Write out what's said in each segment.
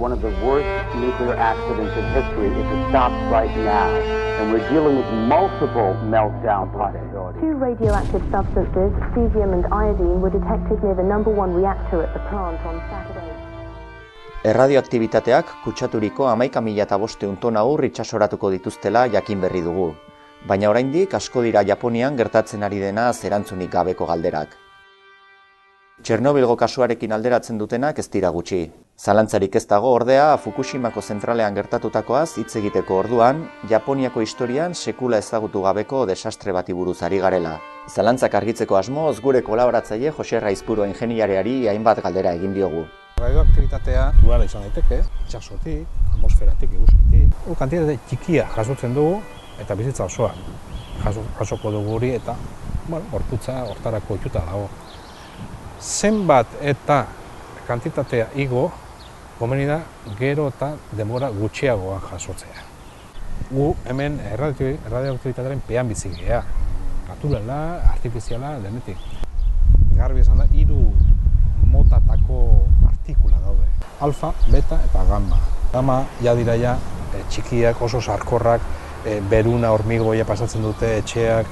one of the worst nuclear accidents in history if it stops right now. And we're dealing with multiple meltdown possibilities. 2 radioactive substances, cesium and iodine, were detected near the #1 reactor at the plant on Saturday. Erradioaktibitateak kutsaturiko 11.500 tona ur itsasoratuko dituztela jakin berri dugu. Baina oraindik asko dira Japonian gertatzen ari dena erantzunik gabeko galderak. Txernobilgo kasuarekin alderatzen dutenak ez dira gutxi. Zalantzarik ez dago ordea Fukushimako zentralean gertatutakoaz hitz egiteko orduan, Japoniako historian sekula ezagutu gabeko desastre bati buruz ari garela. Zalantzak argitzeko asmoz gure kolaboratzaile Jose Raizpuro ingeniariari hainbat galdera egin diogu. Radioaktibitatea duala izan daiteke, itsasotik, atmosferatik, eguzkitik. Kantitate txikia jasotzen dugu eta bizitza osoa jasoko dugu hori eta gorputza hortarako ohituta dago. Zenbat eta kantitatea igo, komeni da gero eta denbora gutxiagoa jasotzea. Gu hemen radioaktibitatearen pean bizi gea, naturala, artifiziala, denetik. Garbi esan da 3 motatako partikula daude. Alfa, beta eta gamma. Gamma ja dira txikiak, oso sarkorrak, beruna hormigoia pasatzen dute etxeak,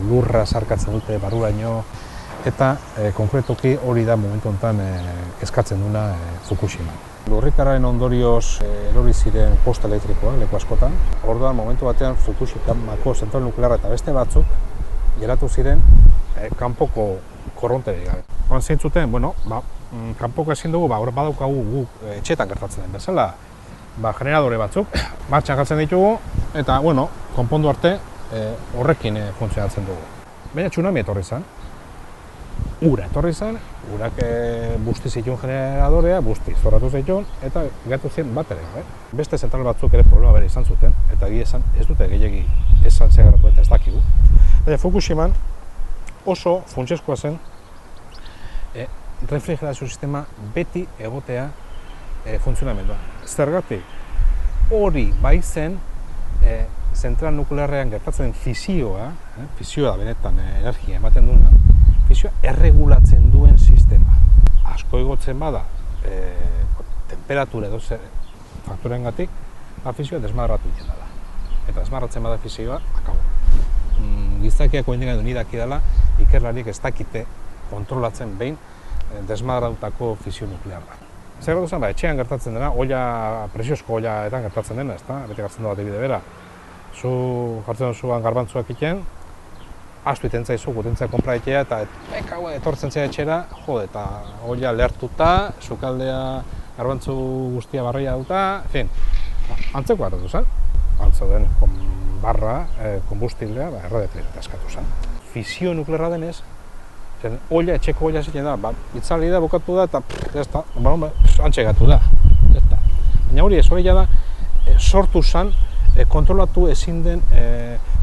lurra sarkatzen dute barruraino, eta konkretoki hori da momentu honetan kezkatzen duna Fukushima. Lurrikararen ondorioz erori ziren posta elektrikoa leku askotan. Orduan momentu batean Fukushimako zentral nuklearra eta beste batzuk geratu ziren kanpoko korronterik gabe. Horan zeintzuten, kanpoko ezin dugu, hor badaukagu guk etxetan gertatzen den bezala, generadore batzuk, martxan jartzen ditugu, eta, konpondu arte horrekin funtzionatzen dugu. Baina tsunami etorri zen, ura etorri zen, urak busti zituen generadorea, busti zorratu zituen, eta gatu zen bat ere. Beste zentral batzuk ere problema bere izan zuten, eta egia esan ez dute gehiegi esan zegaratu eta ez dakigu. Baina Fukushiman oso funtsezkoa zen refrigerazio sistema beti egotea funtzionamenduan. Zergatik, hori bai zen zentral nuklearrean gertatzen fisioa, fisioa da benetan energia ematen duena, fisioa erregulatzen duen sistema. Asko igotzen bada temperatura edo faktorengatik, fisioa desmadratu egiten dela. Eta desmadratzen bada fisioa, akabo. Gizakiak oindik edo nidaki dela, ikerlariek ez dakite kontrolatzen behin desmadratutako fisio nuklearra. Zer gertatu zen, etxean gertatzen dena, presiozko olaetan gertatzen dena, beti gartzen da bat ebide bera. Zu jartzen duzuan garbantzuak iten, astu iten zaizu, gutentzea konpraetea, eta etortzen zea etxera, eta olla lehertuta, sukaldea garbantzu guztia barria duta, antzeko hartu zen. Antzauden barra, konbustiblea, erradiatzea eskatu zen. Fisio nuklearra denez, etxeko olla ziten da, itzali da, bukatu da, eta antxegatu da. Baina hori ez, hori da, sortu zen, kontrolatu ezin den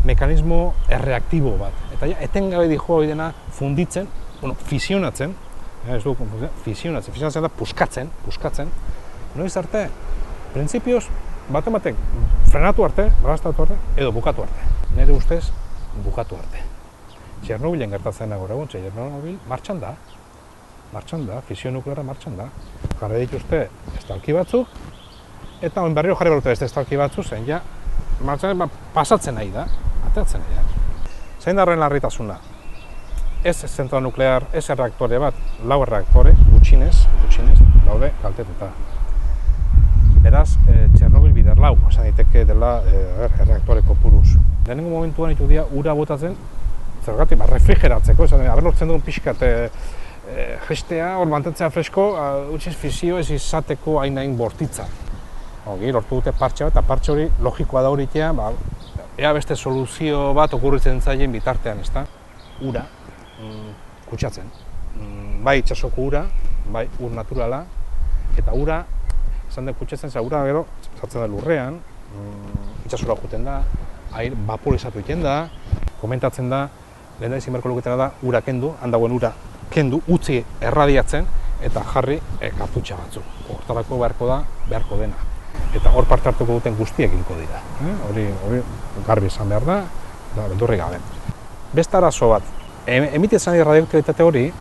mekanismo erreaktibo bat. Eta etengabe dijo hori dena funditzen, fisionatzen, ez du fisionatzen da puskatzen. Noiz arte, printzipioz, batek frenatu arte, bagastatu arte, edo bukatu arte. Nire ustez, bukatu arte. Txernobilen gertatzen gaur egun, Txernobil martxan da, fisio nuklearra martxan da. Jarri dituzte estalki batzuk, eta oin berriro jarri balute beste estalki batzuk, zen ja, martxan pasatzen nahi da, ateratzen nahi da. Zein da horren larritasuna? Ez zentral nuklear, ez erreaktore bat, 4 erreaktore, gutxinez, daude kaltetuta. Beraz, Txernobil bider 4, esan daiteke dela erreaktore kopuruz. Lehenengo momentuan ditu dira ura botatzen, zergatik, refrigeratzeko, haber lortzen dugun pixkat jestea, hor mantentzea fresko, utziz fisio ez izateko hain bortitza. Lortu dute partxe bat, eta partxe hori logikoa da horitea, ea beste soluzio bat okurritzen zaien bitartean, ezta? Ura, kutsatzen. Bai itxasoko ura, bai ur naturala, eta ura, esan den kutsatzen, ura gero, sartzen da lurrean, itxasora juten da, vaporizatu egiten da, komentatzen da, lehen da izin beharko luketena da, ura kendu, handagoen ura kendu, utzi erradiatzen, eta jarri kartutxa batzu. Hortarako beharko dena. Eta hor parte hartuko duten guztiek egingo dira. Hori garbi izan behar da, beldurri gabe. Beste arazo bat, emititzen ari radioaktibitate hori,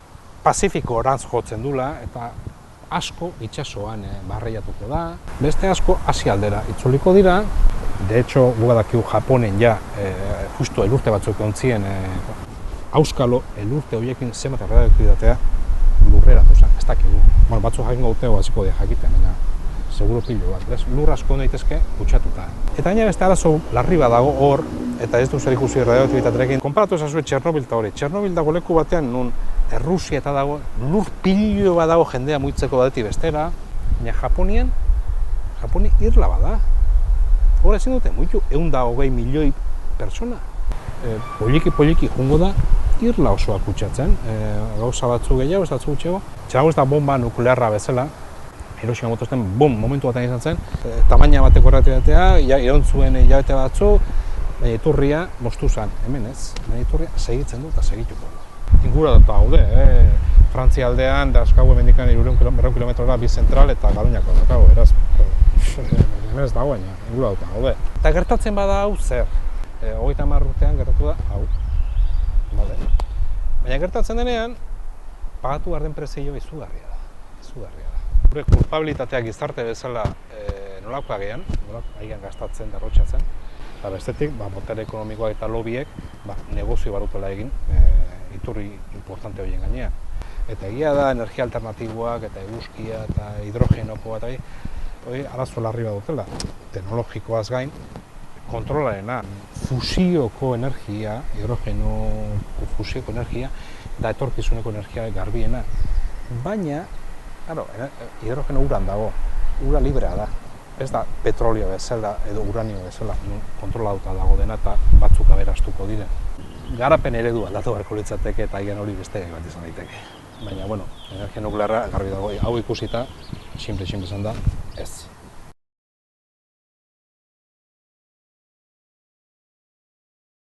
Pazifiko orantz jotzen dula, eta asko itsasoan barreiatuko da, beste asko Asia aldera itzuliko dira. De hecho, gugadakigu Japonen ja, justu elurte batzuk ontzien, auskalo elurte horiekin zenbat erradioaktibitatea lurreratu zen, ez dakigu. Bueno, batzuk jakingo dutego hasiko dira jakiten, baina seguro pilo bat, lur asko daitezke kutsatuta. Eta gaina beste arazo larri badago hor, eta ez du zer ikusi erradioaktibitatearekin. Konparatu ezazue Txernobil eta hori. Txernobil dago leku batean nun Errusia eta dago, lur pilo bat dago jendea muitzeko batetik bestera, baina Japoni irla bada. Hora ezin dute, muitu 120 milioi pertsona. Poliki jungo da, irla osoa kutsatzen, gauza batzu gehiago, ez batzu gutxego. Txerago ez da bomba nuklearra bezala, Hiroshima motozten, momentu batean izan zen, tamaina bateko erratibitatea, iraun zuen hilabete batzu, baina iturria moztu zen, hemen ez, baina iturria segitzen du eta segituko du. Ingura dut gaude, Frantzia aldean, dauzkagu emendikan 200 kilometrora bi zentral eta Garoñako daukagu, eraz. Hemen ez dago, baina ingura dut gaude. Eta gertatzen bada hau zer? 30 urtean gertatu da hau. Baina gertatzen denean, pagatu behar den prezioa izugarria da. Gure kulpabilitatea gizarte bezala nolakoa gehan, agian gastatzen, derrotxatzen. Eta bestetik, botere ekonomikoak eta lobiek negozio barutela egin iturri importante horien gainean. Eta egia da, energia alternatiboak eta eguzkia eta hidrogenokoa eta hori arazo larri bat dutela. Teknologikoaz gain, kontrolarena, fusioko energia, hidrogenoko fusioko energia, da etorkizuneko energia garbiena. Baina, hidrogeno uran dago, ura librea da. Ez da petrolio bezala edo uranio bezala, kontrolatuta dago dena eta batzuk aberastuko diren. Garapen eredu aldatu beharko litzateke eta agian hori beste bat izan daiteke. Baina, energia nuklearra garbi dago, hau ikusita, simple izan da, ez.